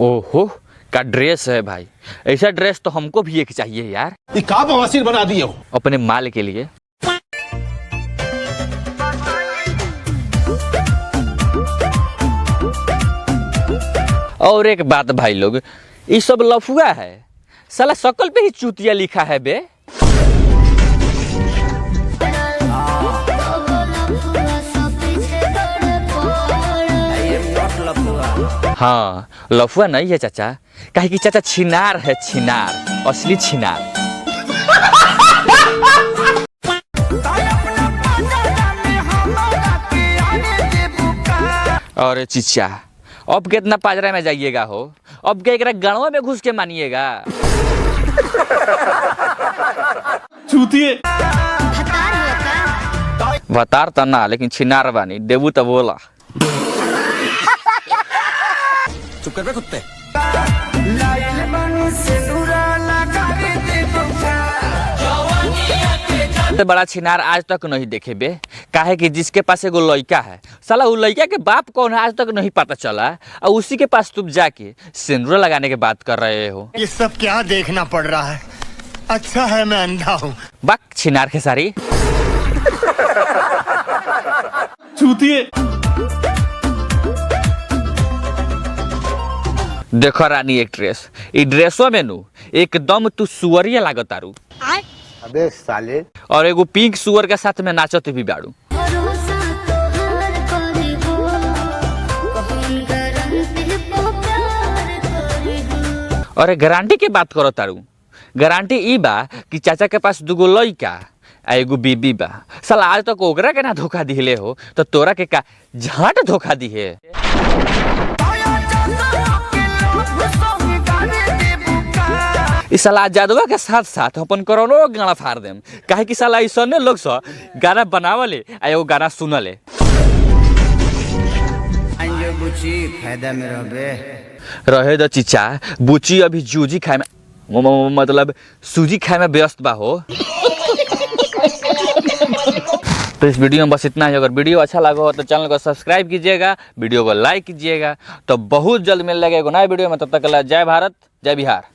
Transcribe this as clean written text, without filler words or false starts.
ओहो का ड्रेस है भाई, ऐसा ड्रेस तो हमको भी एक चाहिए यार। ये का बवासीर बना दिए हो अपने माल के लिए। और एक बात भाई लोग, ये सब लफुआ है, साला शकल पे ही चूतिया लिखा है बे। हाँ लफुआ नहीं है चाचा, काहे कि चाचा छिनार है, छिनार, असली छिनार। और चिचा अब कितना पाजरा में जाइएगा हो, अब क्या एक गणवा में घुस के मानिएगा। चूतिए बतार तो ना, लेकिन छिनार बानी देबू तो बोला। चुप कर बे कुत्ते। बड़ा छिनार आज तक नहीं देखे बे, काहे कि जिसके पास एगो लड़का है, साला वो लड़का के बाप कौन है आज तक नहीं पता चला, और उसी के पास तुम जाके सिंदूर लगाने की बात कर रहे हो। ये सब क्या देखना पड़ रहा है, अच्छा है मैं अंधा हूँ। बक छिनार के सारी चूतिए। देखो रानी एक ड्रेस, ई ड्रेसो में नु एकदम तू सुअरिया लागत आरू। अबे साले। और एगो पिंक सुअर के साथ में नाचत भी बाड़ू। और गारंटी के बात करो तारू, गारंटी ई बा कि चाचा के पास दुगो लइका आ एगो बीबी बा। साला आज तक ओकरा के ना धोखा दिले हो तो तोरा के का झाट धोखा दिहे। इस साला जादवा के साथ साथ अपन करोनो गाना फाड़ देम, काहे कि साला ऐसने लोग सा गाना बनावले आ एगो गाना सुनले। फायदा में रहे द चिचा, बुची अभी जूजी खाए में मतलब सूजी खाए में व्यस्त बा हो। तो इस वीडियो में बस इतना ही। अगर वीडियो अच्छा लगा हो तो चैनल को सब्सक्राइब कीजिएगा, वीडियो को लाइक कीजिएगा। तो बहुत जल्द मिल लगेगा नए वीडियो में, तब तक के लिए जय भारत जय बिहार।